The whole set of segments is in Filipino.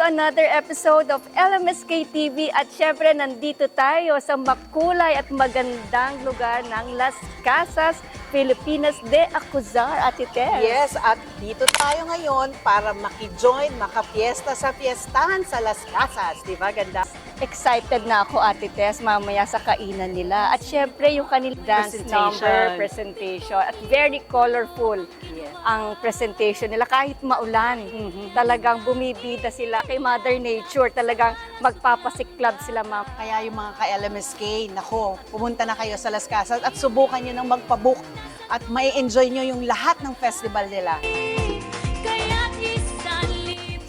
to another episode of LMSK TV at syempre nandito tayo sa makulay at magandang lugar ng Las Casas, Filipinas de Acuzar, Ate Tess. Yes, at dito tayo ngayon para maki-join, makapiesta sa fiestahan sa Las Casas. Di ba, ganda? Excited na ako, Ate Tess, mamaya sa kainan nila. At syempre yung kanilang dance number, presentation. At very colorful ang presentation nila. Kahit maulan, talagang bumibida sila kay Mother Nature. Talagang magpapasiklab sila, ma'am. Kaya yung mga ka-LMSK, nako, pumunta na kayo sa Las Casas at subukan nyo ng magpabook at may enjoy nyo yung lahat ng festival nila.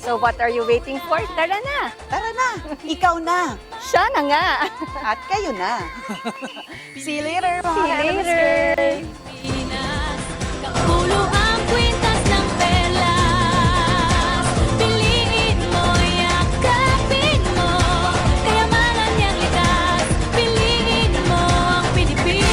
So what are you waiting for? Tara na! Tara na! Ikaw na! Siya na nga! At kayo na! See you later, mga See you LMSK! later! Kapulo ang kwintas ng perlas. Piliin mo, yakapin mo. Kayamanan niyang likas. Piliin mo ang Pilipinas.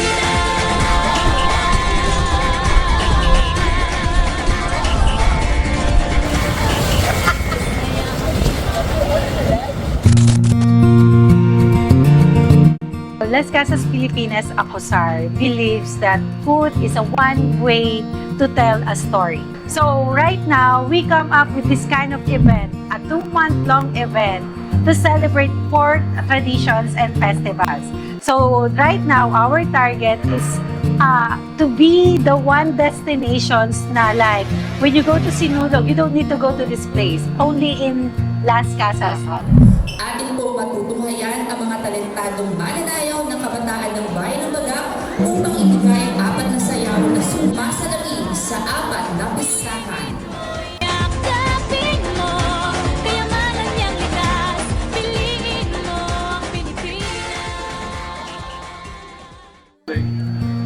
Las Casas Filipinas Acuzar believes that food is a one way to tell a story. So right now, we come up with this kind of event, a 2-month-long event to celebrate pork traditions and festivals. So right now, our target is to be the one destinations na like, when you go to Sinulog, you don't need to go to this place, only in Las Casas. Atin po matutunghayan ang mga talentadong mananayaw ng kabataan ng bayan ng Bagak upang ibigay ang apat na sayaw na sumasalamin sa apat na pistahan. Yakapin mo. Kayamanan niyang likas. Piliin mo ang Pilipinas.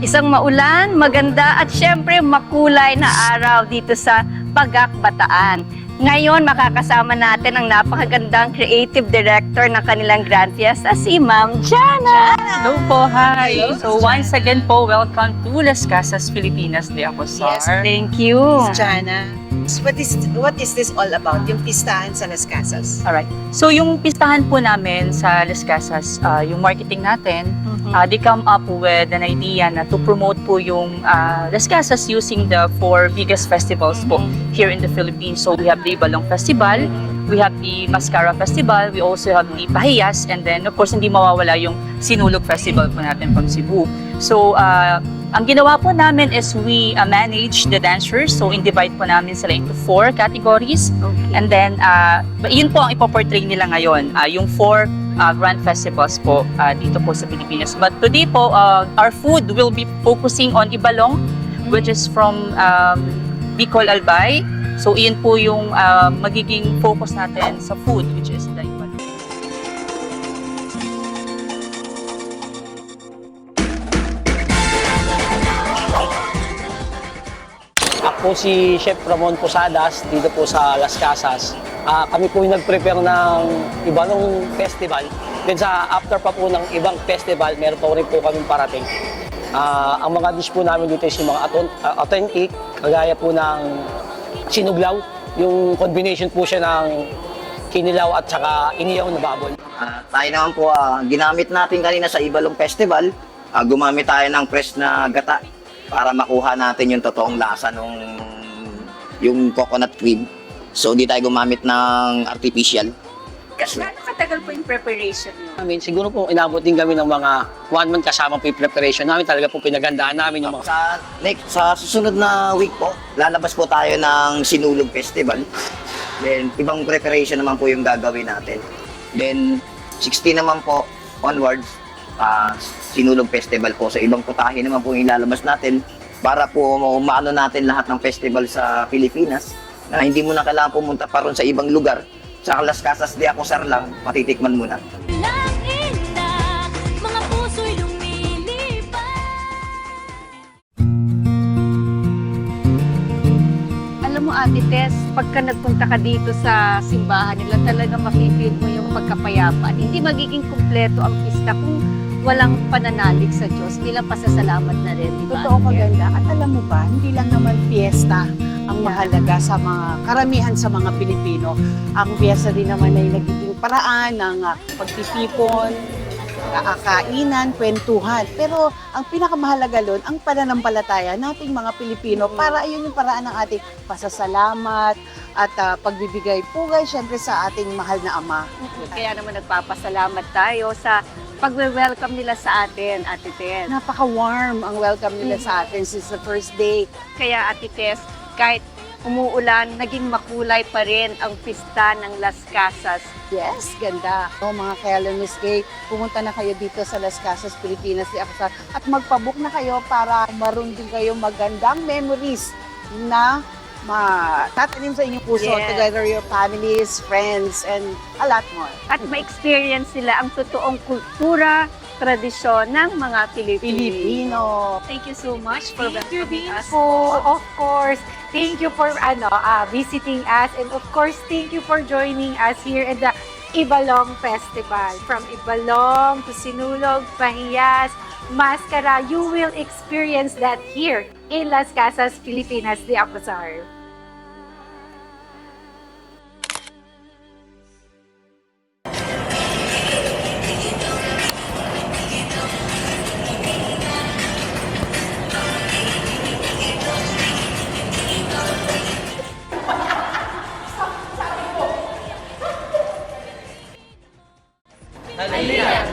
Isang maulan, maganda at syempre makulay na araw dito sa Bagak, Bataan. Ngayon, makakasama natin ang napakagandang creative director ng kanilang Grand Fiesta, si Ma'am Jana. Hello po, hi! Hello, So once again po, welcome to Las Casas Filipinas de Acuzar. Yes, Thank you. Jana, what is this all about? Yung pistahan sa Las Casas? Alright. So yung pistahan po namin sa Las Casas, yung marketing natin, they come up with an idea na to promote po yung Las Casas using the 4 biggest festivals po here in the Philippines. So we have the Balong Festival, we have the Mascara Festival, we also have the Pahiyas, and then of course hindi mawawala yung Sinulog Festival po natin from Cebu. So ang ginawa po namin is we manage the dancers, so in-divide po namin sila into 4 categories. And then, yun po ang ipoportray nila ngayon, yung 4 grand festivals po dito po sa Pilipinas. But today po, our food will be focusing on Ibalong, which is from Bicol Albay. So, iyon po yung magiging focus natin sa food, which is the Ibalong. Ako si Chef Ramon Posadas, dito po sa Las Casas. Kami po yung nag-prepare ng Ibalong Festival. Then sa after pa po ng ibang festival, meron pa rin po kaming parating. Ang mga dish po namin dito is yung mga authentic, kagaya po ng sinuglaw. Yung combination po siya ng kinilaw at saka iniyaw na baboy. Tayo naman po, ginamit natin kanina sa Ibalong Festival, gumamit tayo ng fresh na gata para makuha natin yung totoong lasa nung yung coconut cream. So, di tayo gumamit ng artificial. Gaano katagal po yung preparation niyo? Siguro po inabot din kami ng mga 1 month kasama po yung preparation namin. Talaga po pinagandaan namin yung mga... Sa susunod na week po, lalabas po tayo ng Sinulog Festival. Then, ibang preparation naman po yung gagawin natin. Then, 16 naman po onwards, Sinulog Festival po. So, ibang putahe naman po yung ilalabas natin para po maano natin lahat ng festival sa Pilipinas na hindi mo na kailangan pumunta pa ron sa ibang lugar. Sa Las Casas de Acuzar lang, matitikman mo na. Lang inda, mga puso'y lumilipad. Alam mo, Ate Tess, pagka nagpunta ka dito sa simbahan nila, talaga makikita mo yung pagkapayapaan. Hindi magiging kumpleto ang pista kung walang pananalig sa Diyos, bilang pasasalamat na rin, di ba? Totoo, maganda. At alam mo ba, hindi lang naman fiesta ang mahalaga sa mga karamihan sa mga Pilipino. Ang piyesta din naman ay nagiging paraan ng pagtitipon, kainan, kwentuhan. Pero ang pinakamahalaga doon, ang pananampalataya nating mga Pilipino para ayun yung paraan ng ating pasasalamat at pagbibigay pugay syempre sa ating mahal na Ama. Kaya naman nagpapasalamat tayo sa pagwe-welcome nila sa atin, Ate Tess. Napaka-warm ang welcome nila sa atin since the first day. Kaya Ate Tess, kahit umuulan, naging makulay pa rin ang pista ng Las Casas. Yes, ganda. Mga Kayala Miss Kay, pumunta na kayo dito sa Las Casas, Pilipinas, di Akusar, at magpabook na kayo para maroon din kayo magandang memories na matatanim sa inyong puso Yes. together your families, friends, and a lot more. At ma-experience nila ang totoong kultura, tradisyon ng mga Filipino. Thank you so much for Thank you welcoming din us. po. Of course. Thank you for visiting us, and of course, thank you for joining us here at the Ibalong Festival. From Ibalong to Sinulog, Pahiyas, Mascara, you will experience that here in Las Casas, Pilipinas, de Aposar. Hallelujah!